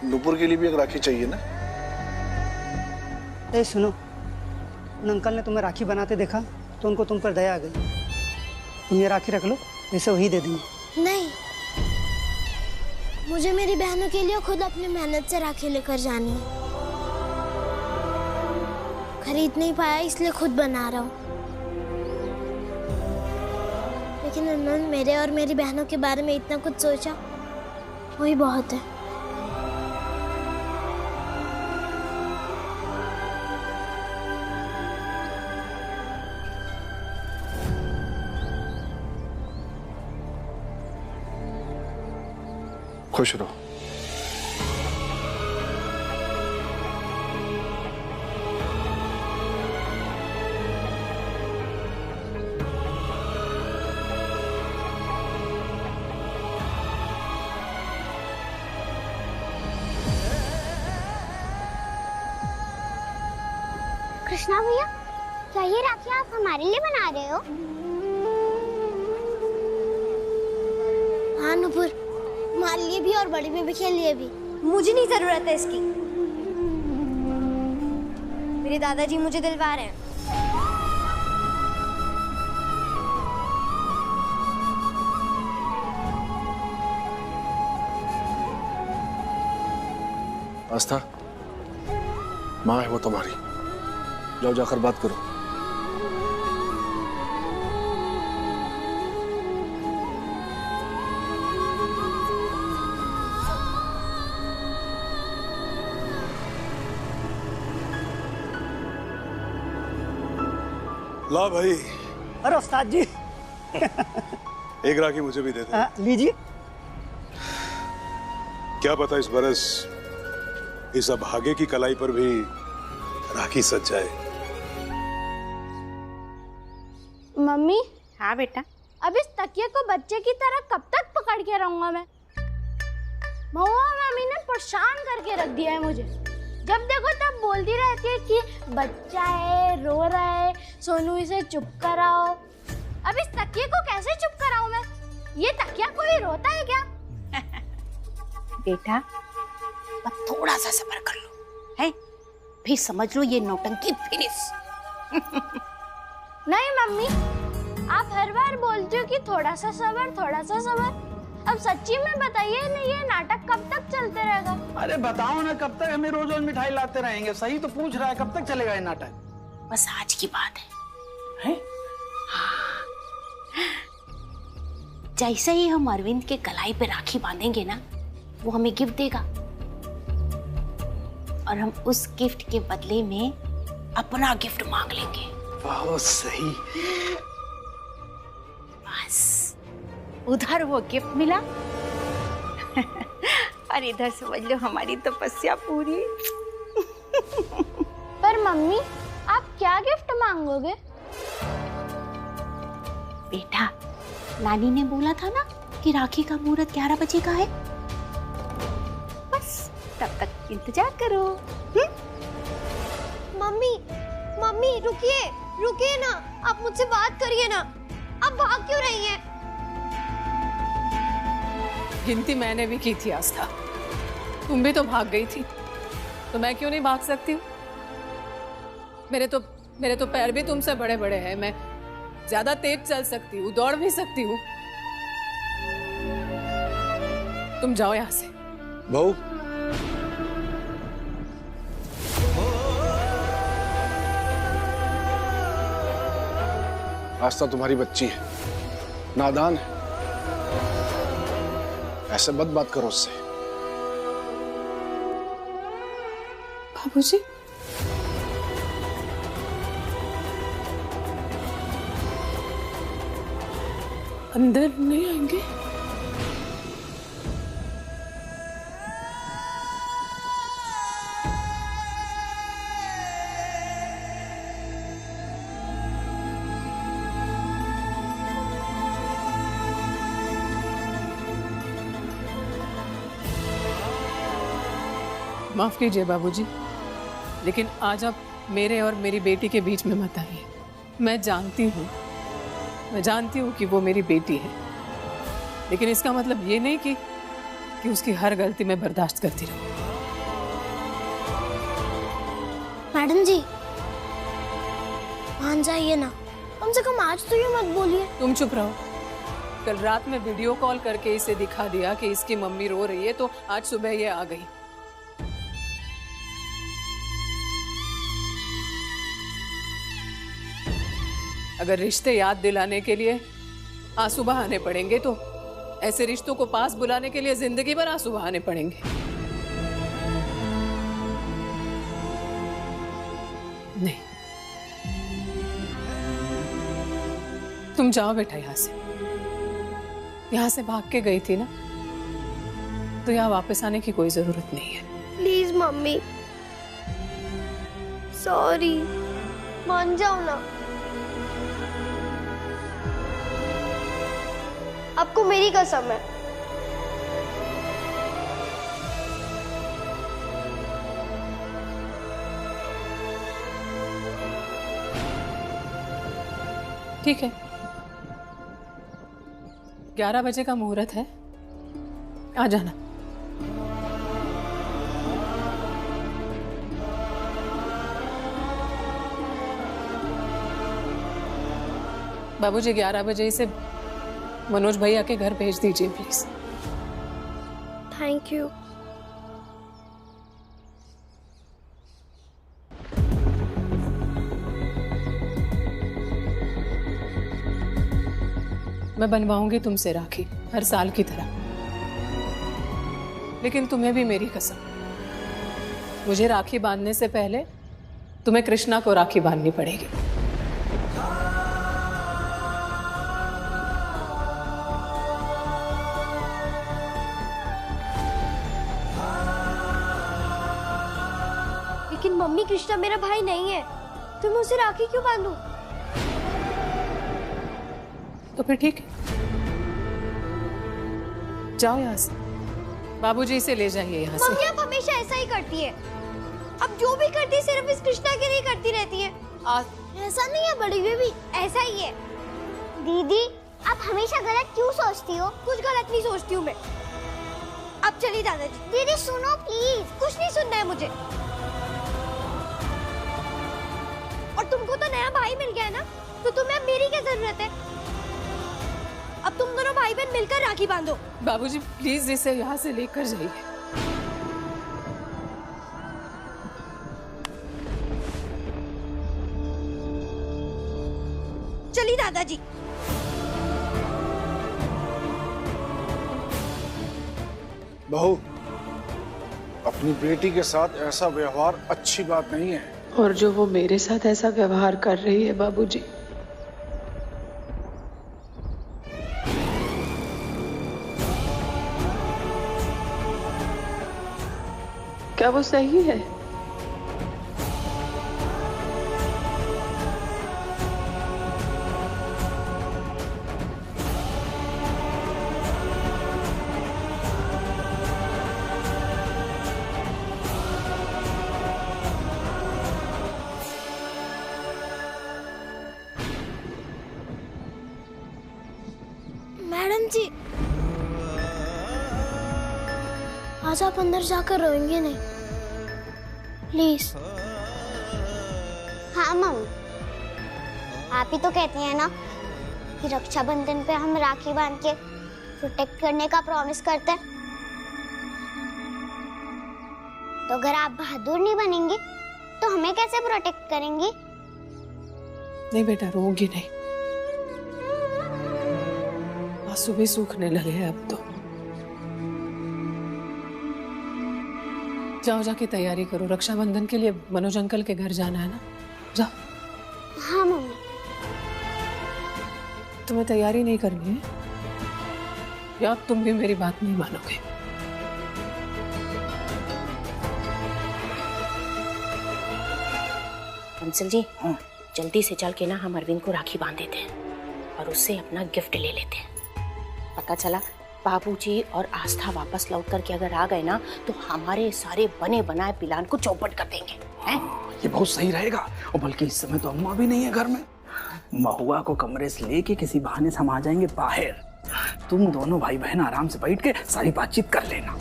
नुपुर के लिए भी एक राखी चाहिए ना। ए सुनो, उन अंकल ने तुम्हें राखी बनाते देखा तो उनको तुम पर दया आ गई। तुम ये राखी रख लो, इसे वही दे देंगे। नहीं, मुझे मेरी बहनों के लिए खुद अपनी मेहनत से राखी लेकर जानी है। खरीद नहीं पाया इसलिए खुद बना रहा हूँ। लेकिन उन्होंने मेरे और मेरी बहनों के बारे में इतना कुछ सोचा, वही बहुत है। खुश रहो। कृष्णा भैया, क्या ये राखी आप हमारे लिए बना रहे हो? हाँ नुपुर, हमारे लिए भी और बड़ी बेबी के लिए भी। मुझे नहीं जरूरत है इसकी, मेरे दादाजी मुझे दिलवा रहे हैं। आस्था, माँ है वो तुम्हारी, जाओ जाकर बात करो। ला भाई। अरे उस्ताद जी। एक राखी मुझे भी दे दो। लीजिए। क्या पता इस बरस इस अभागे की कलाई पर भी राखी सज जाए। मम्मी। हाँ बेटा। अब इस तकिए को बच्चे की तरह कब तक पकड़ के रहूंगा मैं? महुआ मम्मी ने परेशान करके रख दिया है मुझे। जब देखो तब बोलती रहती है कि बच्चा है, रो रहा है, सोनू इसे चुप कराओ। अब इस तकिए को कैसे चुप कराऊं मैं? ये तकिया कोई रोता है क्या? बेटा बस थोड़ा सा सब्र कर लो, है? फिर समझ लो ये नौटंकी फिनिश। नहीं मम्मी, आप हर बार बोलती हो कि थोड़ा सा सब्र, थोड़ा सा सब्र। अब सच्ची में बताइए ना, ये नाटक कब तक चलते रहेगा? अरे बताओ ना, कब तक हमें रोज रोज मिठाई लाते रहेंगे? सही तो पूछ रहा है, कब तक चलेगा ये नाटक? बस आज की बात है? हाँ। जैसे ही हम अरविंद के कलाई पे राखी बांधेंगे ना, वो हमें गिफ्ट देगा और हम उस गिफ्ट के बदले में अपना गिफ्ट मांग लेंगे। बहुत सही। बस उधर वो गिफ्ट मिला और इधर समझ लो हमारी तपस्या पूरी। पर मम्मी, आप क्या गिफ्ट मांगोगे? बेटा, नानी ने बोला था ना कि राखी का मुहूर्त 11 बजे का है। बस तब तक इंतजार करो। मम्मी, मम्मी रुकिए, रुकिए ना, आप मुझसे बात करिए ना। आप भाग क्यों रही हैं? गिनती मैंने भी की थी आस्था, तुम भी तो भाग गई थी, तो मैं क्यों नहीं भाग सकती हूँ? मेरे तो पैर भी तुमसे बड़े बड़े हैं, मैं ज्यादा तेज चल सकती हूँ, दौड़ भी सकती हूँ। तुम जाओ यहाँ से। बहू, आस्था तुम्हारी बच्ची है, नादान है, ऐसे मत बात करो उससे। बाबूजी, अंदर नहीं आएंगे? माफ कीजिए बाबूजी, लेकिन आज आप मेरे और मेरी बेटी के बीच में मत आइए। मैं जानती हूँ कि वो मेरी बेटी है, लेकिन इसका मतलब ये नहीं कि उसकी हर गलती मैं बर्दाश्त करती रहूं। मैडम जी मान जाइए ना, कम से कम आज तो ये मत बोलिए। तुम चुप रहो। कल रात में वीडियो कॉल करके इसे दिखा दिया कि इसकी मम्मी रो रही है, तो आज सुबह ये आ गई। अगर रिश्ते याद दिलाने के लिए आंसू बहाने पड़ेंगे तो ऐसे रिश्तों को पास बुलाने के लिए जिंदगी भर आंसू बहाने पड़ेंगे। नहीं, तुम जाओ बेटा यहाँ से भाग के गई थी ना, तो यहाँ वापस आने की कोई जरूरत नहीं है। प्लीज मम्मी, सॉरी, मान जाओ ना। आपको मेरी कसम है। ठीक है, 11 बजे का मुहूर्त है, आ जाना। बाबूजी 11 बजे इसे मनोज भैया के घर भेज दीजिए प्लीज। Thank you. मैं बनवाऊंगी तुमसे राखी हर साल की तरह, लेकिन तुम्हें भी मेरी कसम, मुझे राखी बांधने से पहले तुम्हें कृष्णा को राखी बांधनी पड़ेगी। लेकिन मम्मी, कृष्णा मेरा भाई नहीं है, तो मैं उसे राखी क्यों बांधूं? तो फिर ठीक है, जाओ यहाँ से, बाबूजी इसे ले जाइए यहाँ से। मम्मी आप हमेशा ऐसा ही करती है, अब जो भी करती है सिर्फ इस कृष्णा के लिए करती रहती है। ऐसा नहीं है बड़ी बेबी, ऐसा ही है। दीदी आप हमेशा गलत क्यों सोचती हो? कुछ गलत नहीं सोचती हूँ मैं। अब चलिए दादाजी। दीदी सुनो प्लीज। कुछ नहीं सुनना है मुझे। और तुमको तो नया भाई मिल गया है ना, तो तुम्हें अब मेरी क्या जरूरत है? अब तुम दोनों भाई बहन मिलकर राखी बांधो। बाबूजी प्लीज इसे यहाँ से लेकर जाइए। चलिए दादाजी। बहू, अपनी बेटी के साथ ऐसा व्यवहार अच्छी बात नहीं है। और जो वो मेरे साथ ऐसा व्यवहार कर रही है बाबूजी, क्या वो सही है? मैडम जी, आज आप अंदर जाकर रोएंगे नहीं, प्लीज। हाँ मम्मी, आप ही तो कहती हैं ना कि रक्षाबंधन पे हम राखी बांध के प्रोटेक्ट करने का प्रॉमिस करते हैं। तो अगर आप बहादुर नहीं बनेंगी तो हमें कैसे प्रोटेक्ट करेंगी? नहीं बेटा, रोगी नहीं, आंसू भी सूखने लगे हैं अब तो। जाओ, जाके तैयारी करो, रक्षाबंधन के लिए मनोज अंकल के घर जाना है ना, जाओ। हाँ मम्मी। तुम्हें तैयारी नहीं करनी है या तुम भी मेरी बात नहीं मानोगे? कंसल जी, जल्दी से चल के ना हम अरविंद को राखी बांध देते हैं और उससे अपना गिफ्ट ले लेते हैं। पता चला बाबूजी और आस्था वापस लौट करके अगर आ गए ना, तो हमारे सारे बने बनाए प्लान को चौपट कर देंगे। हैं? ये बहुत सही रहेगा। और बल्कि इस समय तो अम्मा भी नहीं है घर में, महुआ को कमरे से लेके किसी बहाने से हम आ जाएंगे बाहर। तुम दोनों भाई बहन आराम से बैठ के सारी बातचीत कर लेना।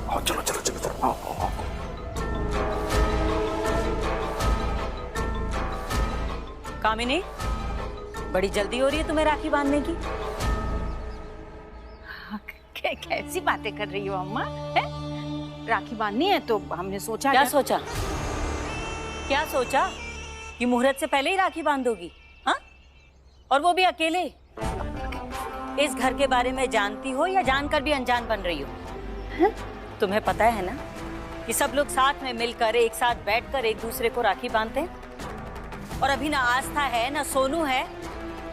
और चलो चलो चलो चलो, आओ आओ आओ। कामिनी, बड़ी जल्दी हो रही है तुम्हें राखी बांधने की। कैसी बातें कर रही हो अम्मा? है? राखी बांधनी है तो हमने सोचा। क्या सोचा? क्या सोचा कि मुहूर्त से पहले ही राखी बांधोगी? हाँ, और वो भी अकेले? इस घर के बारे में जानती हो या जानकर भी अनजान बन रही हो? है? तुम्हें पता है ना कि सब लोग साथ में मिलकर एक साथ बैठकर एक दूसरे को राखी बांधते हैं। और अभी ना आस्था है ना सोनू है,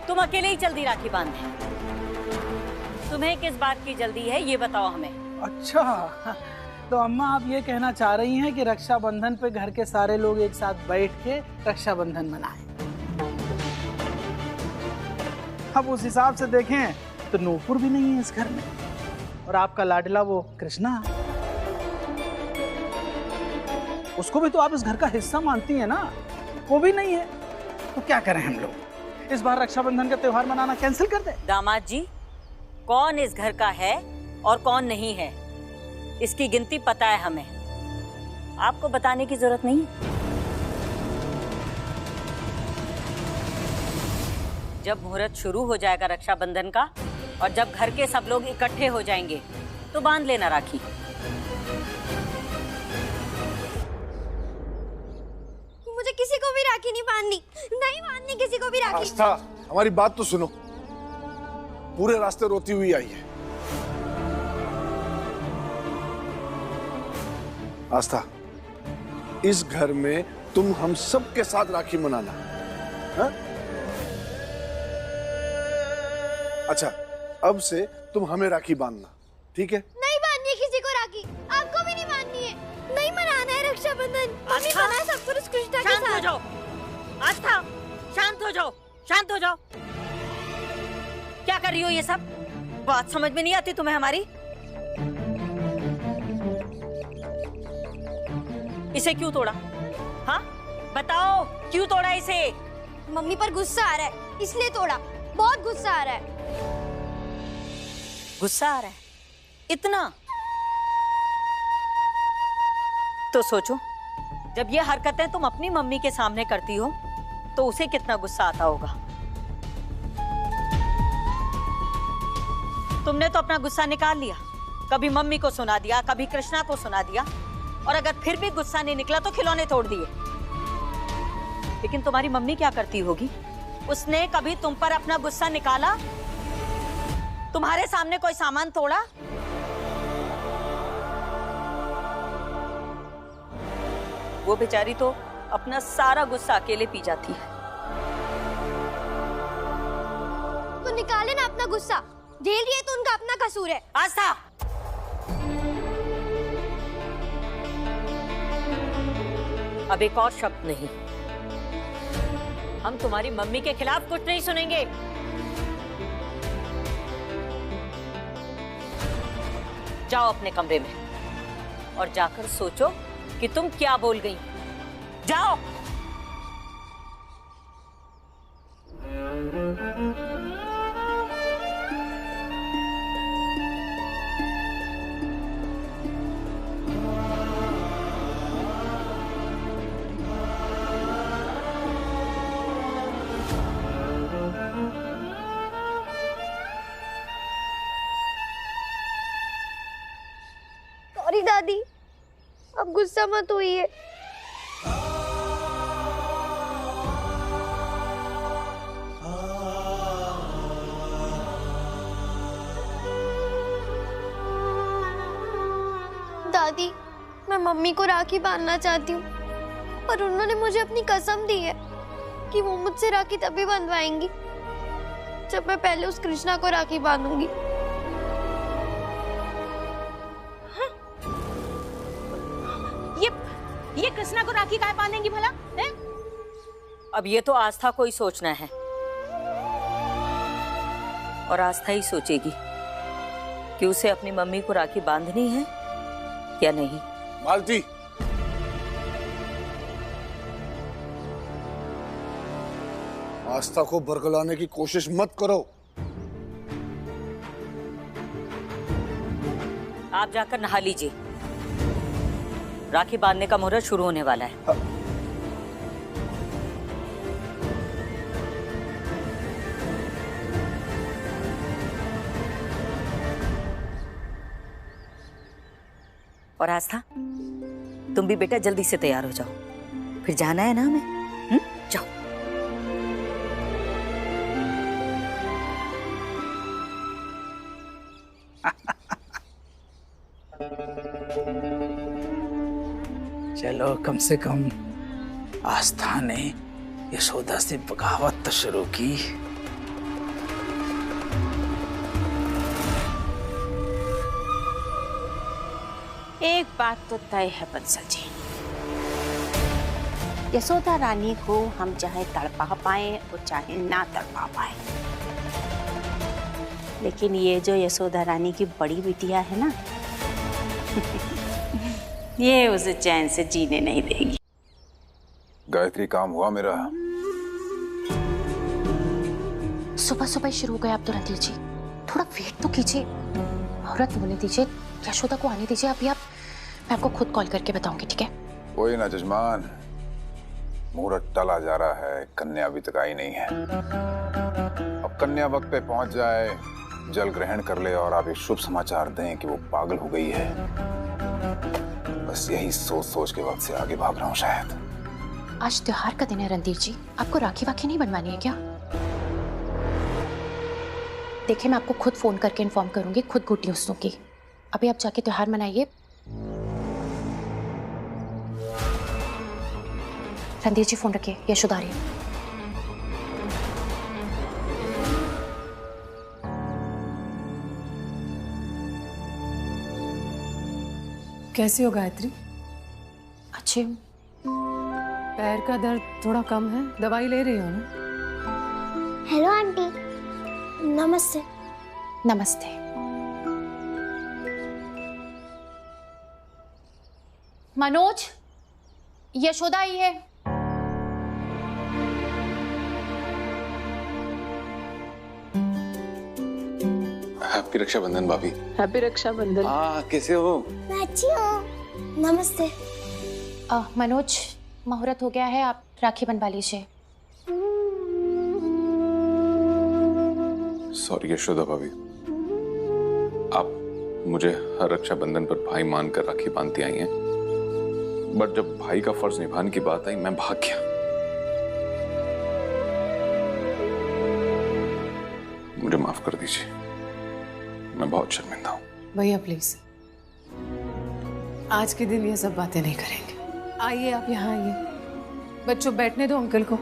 तुम अकेले ही जल्दी राखी बांधे। तुम्हें किस बात की जल्दी है ये बताओ हमें। अच्छा, तो अम्मा आप ये कहना चाह रही हैं कि रक्षाबंधन पे घर के सारे लोग एक साथ बैठ के रक्षाबंधन मनाएं। अब उस हिसाब से देखें तो नूपुर भी नहीं है इस घर में, और आपका लाडला वो कृष्णा, उसको भी तो आप इस घर का हिस्सा मानती हैं ना, वो भी नहीं है। तो क्या करें हम लोग? इस बार रक्षाबंधन का त्योहार मनाना कैंसिल कर दें? दामाद जी, कौन इस घर का है और कौन नहीं है इसकी गिनती पता है हमें, आपको बताने की जरूरत नहीं। जब मुहूर्त शुरू हो जाएगा रक्षाबंधन का और जब घर के सब लोग इकट्ठे हो जाएंगे तो बांध लेना राखी। मुझे किसी को भी राखी नहीं बांधनी, नहीं बांधनी किसी को भी राखी। आस्था, हमारी बात तो सुनो। पूरे रास्ते रोती हुई आई है। आस्था, इस घर में तुम हम सब के साथ राखी मनाना। हा? अच्छा, अब से तुम हमें राखी बांधना, ठीक है? नहीं बांधनी है किसी को राखी, आपको भी नहीं बांधनी है। नहीं मनाना है रक्षाबंधन। मम्मी बनाए सब कुछ कृष्णा के साथ। शांत हो जाओ आस्था, शांत हो जाओ, शांत हो जाओ। क्या कर रही हो ये सब? बात समझ में नहीं आती तुम्हें हमारी? इसे क्यों तोड़ा? हाँ, बताओ क्यों तोड़ा इसे? मम्मी पर गुस्सा आ रहा है इसलिए तोड़ा। बहुत गुस्सा आ रहा है। गुस्सा आ रहा है इतना? तो सोचो, जब ये हरकतें तुम अपनी मम्मी के सामने करती हो तो उसे कितना गुस्सा आता होगा। तुमने तो अपना गुस्सा निकाल लिया, कभी मम्मी को सुना दिया, कभी कृष्णा को सुना दिया, और अगर फिर भी गुस्सा नहीं निकला तो खिलौने तोड़ दिए। लेकिन तुम्हारी मम्मी क्या करती होगी? उसने कभी तुम पर अपना गुस्सा निकाला? तुम्हारे सामने कोई सामान तोड़ा? वो बेचारी तो अपना सारा गुस्सा अकेले पी जाती है। तो निकाले ना अपना गुस्सा, झेल रही है तो उनका अपना कसूर है। आस्था, अब एक और शब्द नहीं। हम तुम्हारी मम्मी के खिलाफ कुछ नहीं सुनेंगे। जाओ अपने कमरे में और जाकर सोचो कि तुम क्या बोल गई। जाओ। सॉरी दादी, अब गुस्सा मत होइए। दादी, मैं मम्मी को राखी बांधना चाहती हूँ, पर उन्होंने मुझे अपनी कसम दी है कि वो मुझसे राखी तभी बंधवाएंगी जब मैं पहले उस कृष्णा को राखी बांधूंगी। ये कृष्णा को राखी काहे बांधेंगी भला? है? अब ये तो आस्था को ही सोचना है, और आस्था ही सोचेगी कि उसे अपनी मम्मी को राखी बांधनी है या नहीं। मालती, आस्था को बरगलाने की कोशिश मत करो। आप जाकर नहा लीजिए, राखी बांधने का मुहूर्त शुरू होने वाला है। और आस्था, तुम भी बेटा जल्दी से तैयार हो जाओ, फिर जाना है ना हमें। जाओ। चलो, कम से कम आस्था ने यशोदा से बगावत तो शुरू की। एक बात तो तय है बंसल जी, यशोदा रानी को हम चाहे तड़पा पाए और चाहे ना तड़पा पाए, लेकिन ये जो यशोदा रानी की बड़ी बिटिया है ना ये उसे चैन से जीने नहीं देगी। गायत्री, काम हुआ मेरा? सुबह सुबह शुरू हो गया अब तो रणधीर जी, थोड़ा वेट तो कीजिए, मुहूर्त होने दीजिए, यशोदा को आने दीजिए। अभी मैं आपको खुद कॉल करके बताऊंगी, ठीक है? कोई ना जजमान, मुहूर्त टला जा रहा है, कन्या अभी तक आई नहीं है। अब कन्या वक्त पे पहुंच जाए, जल ग्रहण कर ले और आप ये शुभ समाचार दें कि वो पागल हो गई है। बस यही सोच सोच के वक्त से आगे भाग रहा हूँ शायद। आज त्योहार का दिन है रणधीर जी, आपको राखी वाखी नहीं बनवानी है क्या? देखिए, मैं आपको खुद फोन करके इन्फॉर्म करूंगी, खुद गुड न्यूज दूंगी। अभी आप जाके त्योहार मनाइए। रणधीर जी फोन रखिए, यशोदा आ रही है। कैसी हो गायत्री? अच्छी हूँ। पैर का दर्द थोड़ा कम है, दवाई ले रही हो ना? हेलो आंटी, नमस्ते। नमस्ते। मनोज, यशोदा आई है। हैप्पी रक्षाबंधन भाभी। हैप्पी रक्षाबंधन। हाँ, कैसे हो? मैं अच्छी हूँ, नमस्ते। मनोज, मुहूर्त हो गया है, आप राखी बनवा लीजिए। सॉरी यशोदा भाभी, आप मुझे हर रक्षाबंधन पर भाई मानकर राखी बांधती आई हैं, बट जब भाई का फर्ज निभाने की बात आई मैं भाग गया। मुझे माफ कर दीजिए, मैं बहुत शर्मिंदा हूँ। भैया प्लीज, आज के दिन ये सब बातें नहीं करेंगे। आइए, आप यहाँ आइए। बच्चों, बैठने दो अंकल को।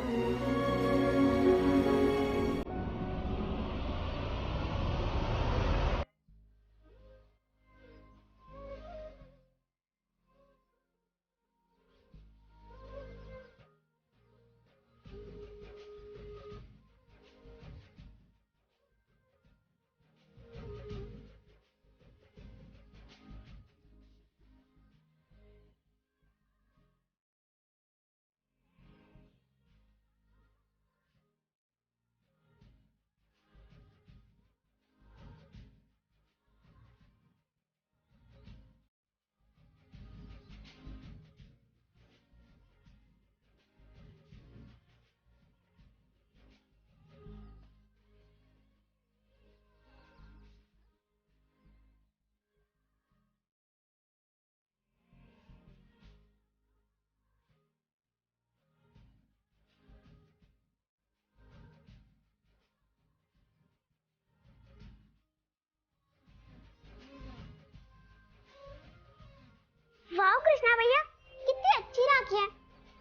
वाह कृष्णा भैया, कितनी अच्छी राखी है।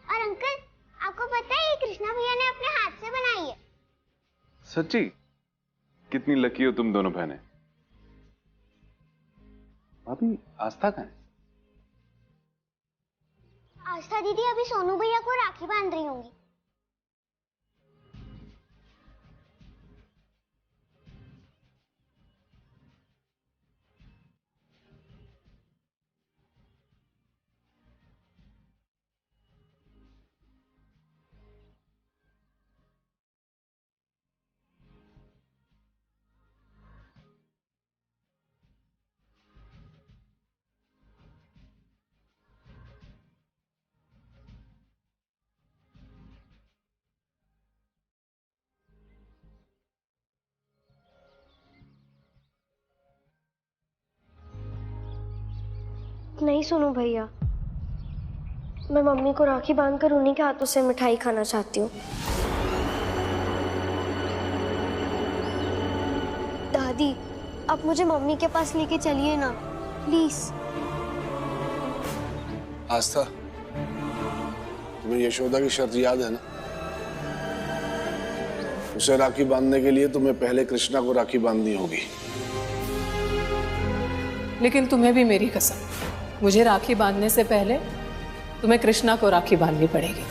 और अंकल, आपको पता है ये कृष्णा भैया ने अपने हाथ से बनाई है। सच्ची? कितनी लकी हो तुम दोनों बहनें। भाभी, आस्था कहाँ है? आस्था दीदी अभी सोनू भैया को राखी बांध रही होंगी। बात नहीं सुनूं भैया। मैं मम्मी को राखी बांधकर उन्हीं के हाथों से मिठाई खाना चाहती हूँ। दादी, आप मुझे मम्मी के पास लेके चलिए ना, प्लीज। आस्था, तुम्हें यशोदा की शर्त याद है ना? उसे राखी बांधने के लिए तुम्हें पहले कृष्णा को राखी बांधनी होगी। लेकिन तुम्हें भी मेरी कसम, मुझे राखी बांधने से पहले तुम्हें कृष्णा को राखी बांधनी पड़ेगी।